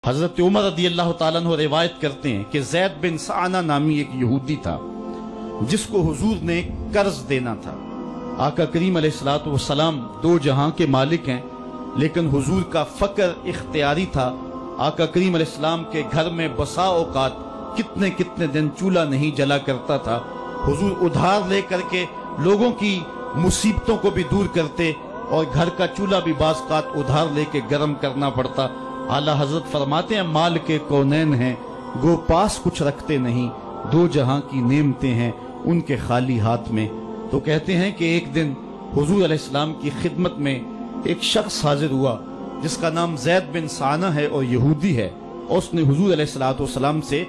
حضرت عمر رضی اللہ تعالیٰ عنہ روایت کرتے ہیں کہ زید بن سعانہ نامی ایک یہودی تھا جس کو حضور نے قرض دینا تھا۔ آقا کریم علیہ الصلوۃ والسلام دو جہاں کے مالک ہیں، لیکن حضور کا فقر اختیاری تھا۔ آقا کریم علیہ السلام کے گھر میں بسا اوقات کتنے کتنے دن چولہا نہیں جلا کرتا تھا۔ حضور ادھار لے کر کے لوگوں کی مصیبتوں کو بھی دور کرتے، اور گھر کا چولہا بھی بعض اوقات ادھار لے کے گرم کرنا پڑتا۔ اعلیٰ حضرت فرماتے ہیں مال کے کونین ہیں گو پاس کچھ رکھتے نہیں، دو جہاں کی نعمتیں ہیں ان کے خالی ہاتھ میں۔ تو کہتے ہیں کہ ایک دن حضور علیہ السلام کی خدمت میں ایک شخص حاضر ہوا جس کا نام زید بن سعانہ ہے اور یہودی ہے، اور اس نے حضور علیہ السلام سے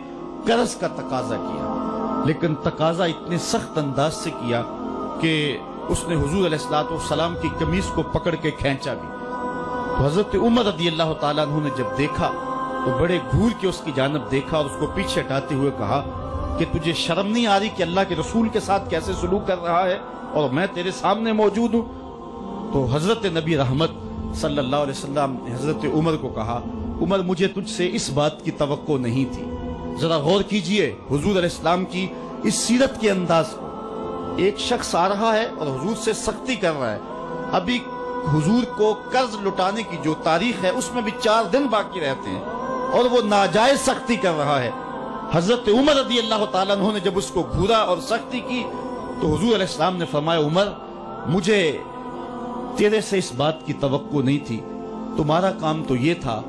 قرض کا تقاضا کیا، لیکن تقاضا اتنے سخت انداز سے کیا کہ اس نے حضور علیہ السلام کی قمیص کو پکڑ کے کھینچا بھی۔ تو حضرت عمر رضی اللہ تعالیٰ عنہ نے جب دیکھا تو بڑے گھور کے اس کی جانب دیکھا اور اس کو پیچھے ہٹاتے ہوئے کہا کہ تجھے شرم نہیں آ رہی کہ اللہ کے رسول کے ساتھ کیسے سلوک کر رہا ہے اور میں تیرے سامنے موجود ہوں؟ تو حضرت نبی رحمت صلی اللہ علیہ وسلم نے حضرت عمر کو کہا عمر مجھے تجھ سے اس بات کی توقع نہیں تھی، ذرا غور کیجئے حضور علیہ السلام کی اس سیرت کے انداز کو۔ ایک شخص آ رہا ہے اور حضور سے سختی کر رہا ہے، ابھی حضور کو قرض لٹانے کی جو تاریخ ہے اس میں بھی 4 دن باقی رہتے ہیں اور وہ ناجائز سختی کر رہا ہے۔ حضرت عمر رضی اللہ تعالیٰ عنہ نے جب اس کو گھورا اور سختی کی تو حضور علیہ السلام نے فرمایا عمر مجھے تیرے سے اس بات کی توقع نہیں تھی، تمہارا کام تو یہ تھا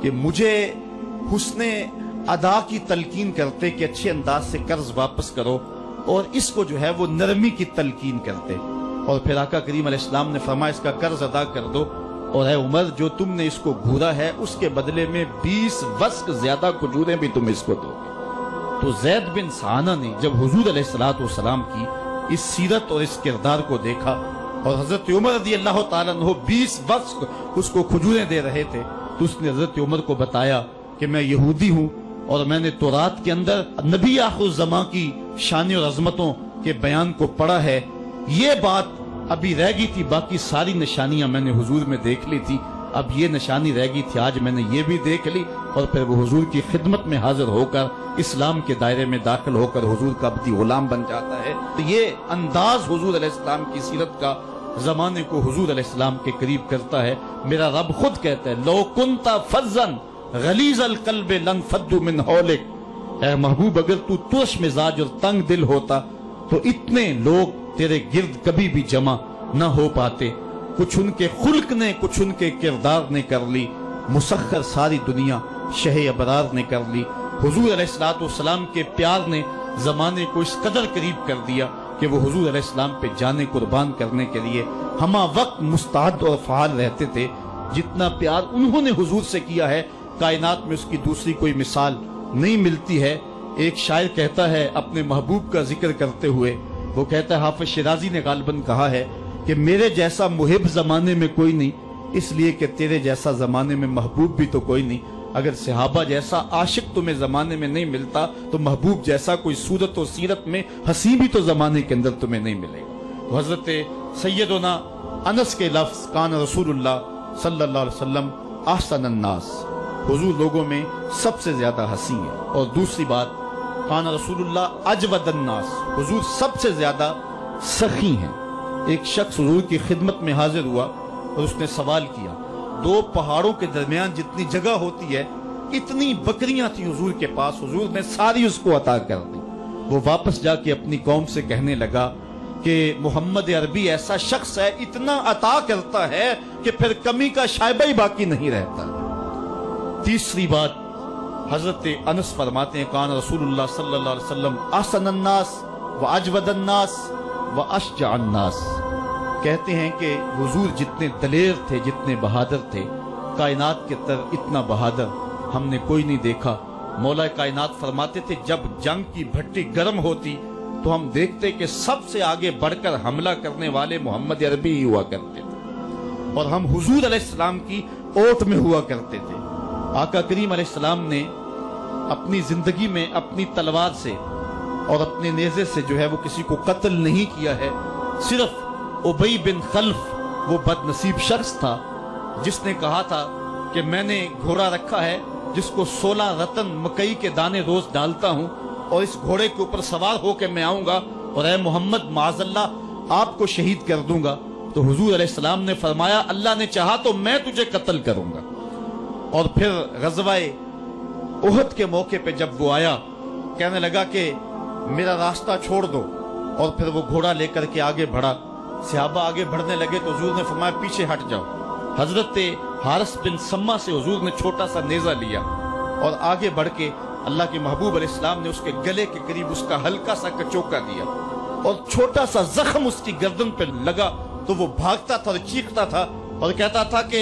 کہ مجھے حسن ادا کی تلقین کرتے کہ اچھے انداز سے قرض واپس کرو، اور اس کو جو ہے وہ نرمی کی تلقین کرتے، اور پھر آقا کریم علیہ السلام نے فرمایا اس کا قرض ادا کر دو، اور اے عمر جو تم نے اس کو گھورا ہے اس کے بدلے میں 20 وسق زیادہ کھجوریں بھی تم اس کو دو گے۔ تو زید بن سعانہ نے جب حضور علیہ السلام کی اس سیرت اور اس کردار کو دیکھا، اور حضرت عمر رضی اللہ تعالیٰ عنہ 20 وسق اس کو کھجوریں دے رہے تھے، تو اس نے حضرت عمر کو بتایا کہ میں یہودی ہوں اور میں نے تورات کے اندر نبی آخر الزماں کی شان اور عظمتوں کے بیان کو پڑھا ہے، یہ بات ابھی رہ گئی تھی، باقی ساری نشانیاں میں نے حضور میں دیکھ لی تھی، اب یہ نشانی رہ گئی تھی، آج میں نے یہ بھی دیکھ لی، اور پھر وہ حضور کی خدمت میں حاضر ہو کر اسلام کے دائرے میں داخل ہو کر حضور کا عبدی غلام بن جاتا ہے۔ تو یہ انداز حضور علیہ السلام کی سیرت کا زمانے کو حضور علیہ السلام کے قریب کرتا ہے۔ میرا رب خود کہتا ہے لو کنت فظا غلیظ القلب لانفضوا من حولک، اے محبوب اگر تو ترش مزاج اور تنگ دل ہوتا تو اتنے لوگ تیرے گرد کبھی بھی جمع نہ ہو پاتے۔ کچھ ان کے خلق نے کچھ ان کے کردار نے کر لی، مسخر ساری دنیا شہ ابرار نے کر لی۔ حضور علیہ السلام کے پیار نے زمانے کو اس قدر قریب کر دیا کہ وہ حضور علیہ السلام پہ جانے قربان کرنے کے لیے ہمہ وقت مستعد اور فعال رہتے تھے۔ جتنا پیار انہوں نے حضور سے کیا ہے کائنات میں اس کی دوسری کوئی مثال نہیں ملتی ہے۔ ایک شاعر کہتا ہے اپنے محبوب کا ذکر کرتے ہوئے، وہ کہتا ہے حافظ شیرازی نے غالباً کہا ہے کہ میرے جیسا محب زمانے میں کوئی نہیں، اس لیے کہ تیرے جیسا زمانے میں محبوب بھی تو کوئی نہیں۔ اگر صحابہ جیسا عاشق تمہیں زمانے میں نہیں ملتا تو محبوب جیسا کوئی صورت و سیرت میں حسین بھی تو زمانے کے اندر تمہیں نہیں ملے گا۔ تو حضرت سیدنا انس کے لفظ کان رسول اللہ صلی اللہ علیہ وسلم احسن الناس، حضور لوگوں میں سب سے زیادہ حسین ہے۔ اور دوسری بات کان رسول اللہ اجود الناس، حضور سب سے زیادہ سخی ہیں۔ ایک شخص حضور کی خدمت میں حاضر ہوا اور اس نے سوال کیا، 2 پہاڑوں کے درمیان جتنی جگہ ہوتی ہے اتنی بکریاں تھی حضور کے پاس، حضور نے ساری اس کو عطا کر دی۔ وہ واپس جا کے اپنی قوم سے کہنے لگا کہ محمد عربی ایسا شخص ہے اتنا عطا کرتا ہے کہ پھر کمی کا شائبہ ہی باقی نہیں رہتا۔ تیسری بات حضرت انس فرماتے ہیں کان رسول اللہ صلی اللہ علیہ وسلم احسن الناس و اجود الناس و اشجع الناس، کہتے ہیں کہ حضور جتنے دلیر تھے جتنے بہادر تھے، کائنات کے تر اتنا بہادر ہم نے کوئی نہیں دیکھا۔ مولا کائنات فرماتے تھے جب جنگ کی بھٹی گرم ہوتی تو ہم دیکھتے کہ سب سے آگے بڑھ کر حملہ کرنے والے محمد عربی ہی ہوا کرتے تھے، اور ہم حضور علیہ السلام کی اوٹ میں ہوا کرتے تھے۔ آقا کریم علیہ السلام نے اپنی زندگی میں اپنی تلوار سے اور اپنے نیزے سے جو ہے وہ کسی کو قتل نہیں کیا ہے، صرف ابی بن خلف وہ بد نصیب شخص تھا جس نے کہا تھا کہ میں نے گھوڑا رکھا ہے جس کو 16 رتن مکئی کے دانے روز ڈالتا ہوں اور اس گھوڑے کے اوپر سوار ہو کے میں آؤں گا اور اے محمد معاذ اللہ آپ کو شہید کر دوں گا. تو حضور علیہ السلام نے فرمایا اللہ نے چاہا تو میں تجھے قتل کروں گا. اور پھر غزوہ احد کے موقع پہ جب وہ آیا کہنے لگا کہ میرا راستہ چھوڑ دو، اور پھر وہ گھوڑا لے کر کے آگے بڑھا. صحابہ آگے بڑھنے لگے تو حضور نے فرمایا پیچھے ہٹ جاؤ. حضرت حارث بن سما سے حضور نے چھوٹا سا نیزہ لیا اور آگے بڑھ کے اللہ کے محبوب علیہ السلام نے اس کے گلے کے قریب اس کا ہلکا سا کچوکا دیا اور چھوٹا سا زخم اس کی گردن پہ لگا تو وہ بھاگتا تھا اور چیختا تھا اور کہتا تھا کہ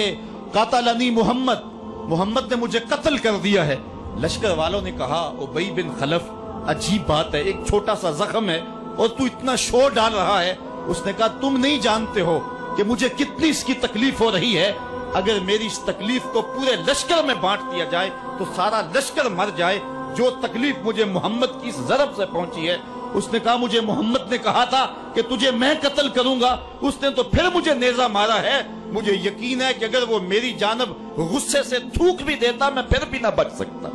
قاتلنی محمد، محمد نے مجھے قتل کر دیا ہے. لشکر والوں نے کہا ابی بن خلف عجیب بات ہے، ایک چھوٹا سا زخم ہے اور تو اتنا شور ڈال رہا ہے. اس نے کہا تم نہیں جانتے ہو کہ مجھے کتنی اس کی تکلیف ہو رہی ہے. اگر میری اس تکلیف کو پورے لشکر میں بانٹ دیا جائے تو سارا لشکر مر جائے. جو تکلیف مجھے محمد کی اس ضرب سے پہنچی ہے. اس نے کہا مجھے محمد نے کہا تھا کہ تجھے میں قتل کروں گا، اس نے تو پھر مجھے نیزہ مارا ہے. مجھے یقین ہے کہ اگر وہ میری جانب غصے سے تھوک بھی دیتا میں پھر بھی نہ بچ سکتا.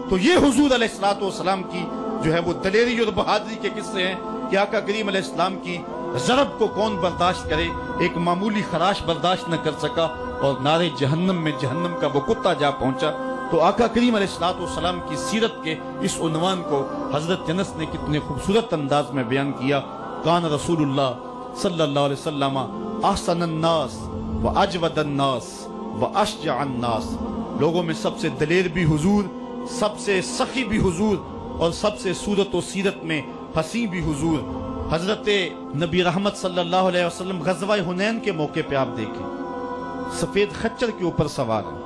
تو یہ حضور علیہ السلام کی جو ہے وہ دلیری اور بہادری کے قصے ہیں کہ آقا کریم علیہ السلام کی ضرب کو کون برداشت کرے. ایک معمولی خراش برداشت نہ کر سکا اور نارے جہنم میں جہنم کا وہ کتا جا پہنچا. تو آقا کریم علیہ السلام کی سیرت کے اس عنوان کو حضرت انس نے کتنے خوبصورت انداز میں بیان کیا. کان رسول اللہ صلی اللہ علیہ وسلم احسن الناس و اجود الناس و اشجع الناس. لوگوں میں سب سے دلیر بھی حضور، سب سے سخی بھی حضور اور سب سے صورت و سیرت میں حسین بھی حضور. حضرت نبی رحمت صلی اللہ علیہ وسلم غزوہ حنین کے موقع پہ آپ دیکھیں سفید خچر کے اوپر سوار ہیں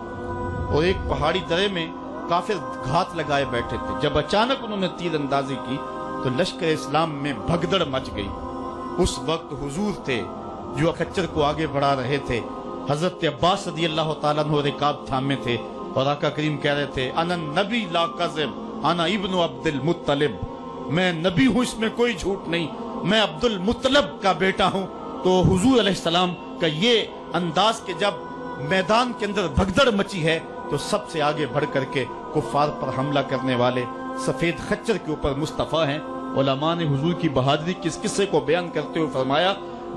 اور ایک پہاڑی درے میں کافر گھات لگائے بیٹھے تھے. جب اچانک انہوں نے تیر اندازی کی تو لشکر اسلام میں بھگدڑ مچ گئی. اس وقت حضور تھے جو خچر کو آگے بڑھا رہے تھے. حضرت عباس رضی اللہ تعالیٰ عنہ رکاب تھامے تھے اور آقا کریم کہہ رہے تھے انا نبی لا کذب انا ابن عبد المطلب، میں نبی ہوں اس میں کوئی جھوٹ نہیں، میں عبد المطلب کا بیٹا ہوں. تو حضور علیہ السلام کا یہ انداز کہ جب میدان کے اندر بھگدڑ مچی ہے تو سب سے آگے بڑھ کر کے کفار پر حملہ کرنے والے سفید خچر کے اوپر مصطفیٰ ہیں. علماء نے حضور کی بہادری کے اس قصے کو بیان کرتے ہوئے فرمایا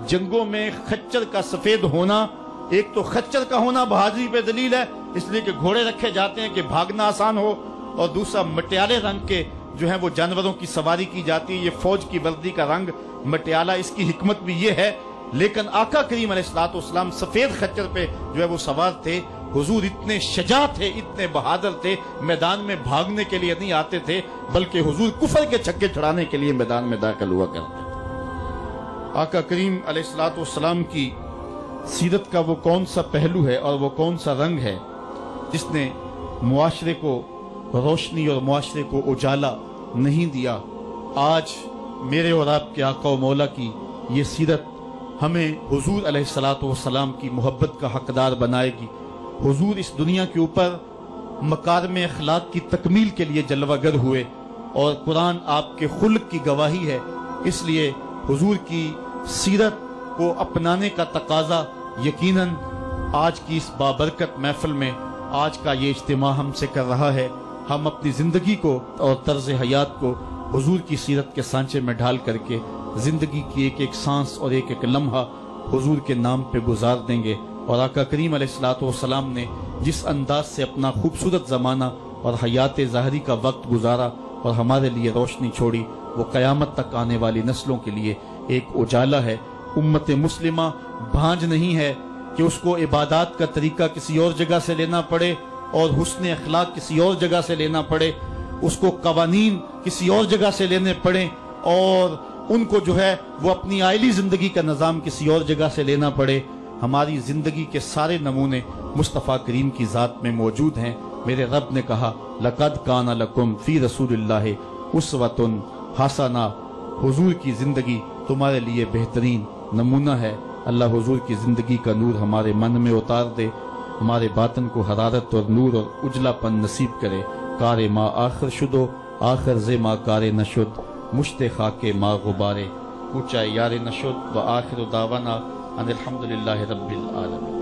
جنگوں میں خچر کا سفید ہونا، ایک تو خچر کا ہونا بہادری پہ دلیل ہے اس لیے کہ گھوڑے رکھے جاتے ہیں کہ بھاگنا آسان ہو، اور دوسرا مٹیالے رنگ کے جو ہیں وہ جانوروں کی سواری کی جاتی ہے. یہ فوج کی وردی کا رنگ مٹیالہ، اس کی حکمت بھی یہ ہے. لیکن آقا کریم علیہ السلام سفید خچر پہ جو ہے وہ سوار تھے. حضور اتنے شجاع تھے، اتنے بہادر تھے، میدان میں بھاگنے کے لیے نہیں آتے تھے بلکہ حضور کفر کے چھکے چھڑانے کے لیے میدان میں داخل ہوا کرتے تھے. آقا کریم علیہ السلام کی سیرت کا وہ کون سا پہلو ہے اور وہ کون سا رنگ ہے جس نے معاشرے کو روشنی اور معاشرے کو اجالا نہیں دیا. آج میرے اور آپ کے آقا و مولا کی یہ سیرت ہمیں حضور علیہ السلام کی محبت کا حقدار بنائے گی. حضور اس دنیا کے اوپر مکارم اخلاق کی تکمیل کے لیے جلوہ گر ہوئے اور قرآن آپ کے خلق کی گواہی ہے. اس لیے حضور کی سیرت کو اپنانے کا تقاضا یقیناً آج کی اس بابرکت محفل میں آج کا یہ اجتماع ہم سے کر رہا ہے. ہم اپنی زندگی کو اور طرز حیات کو حضور کی سیرت کے سانچے میں ڈھال کر کے زندگی کی ایک ایک سانس اور ایک ایک لمحہ حضور کے نام پہ گزار دیں گے. اور آقا کریم علیہ السلام نے جس انداز سے اپنا خوبصورت زمانہ اور حیات ظاہری کا وقت گزارا اور ہمارے لیے روشنی چھوڑی، وہ قیامت تک آنے والی نسلوں کے لیے ایک اجالا ہے. امت مسلمہ بھانج نہیں ہے کہ اس کو عبادات کا طریقہ کسی اور جگہ سے لینا پڑے اور حسن اخلاق کسی اور جگہ سے لینا پڑے، اس کو قوانین کسی اور جگہ سے لینے پڑیں اور ان کو جو ہے وہ اپنی عائلی زندگی کا نظام کسی اور جگہ سے لینا پڑے. ہماری زندگی کے سارے نمونے مصطفیٰ کریم کی ذات میں موجود ہیں. میرے رب نے کہا لَقَدْ كَانَ لَكُمْ فِي رَسُولِ اللَّهِ أُسْوَةٌ حَسَنَةٌ، حضور کی زندگی تمہارے لیے بہترین نمونہ ہے. اللہ حضور کی زندگی کا نور ہمارے من میں اتار دے، ہمارے باطن کو حرارت اور نور اور اجلا پن نصیب کرے. کار ما آخر شدو آخر ز ما کار نشد، مشت خاک ما غبارے کوچہ یار نشد. و آخر دعوانا ان الحمدللہ رب العالمین.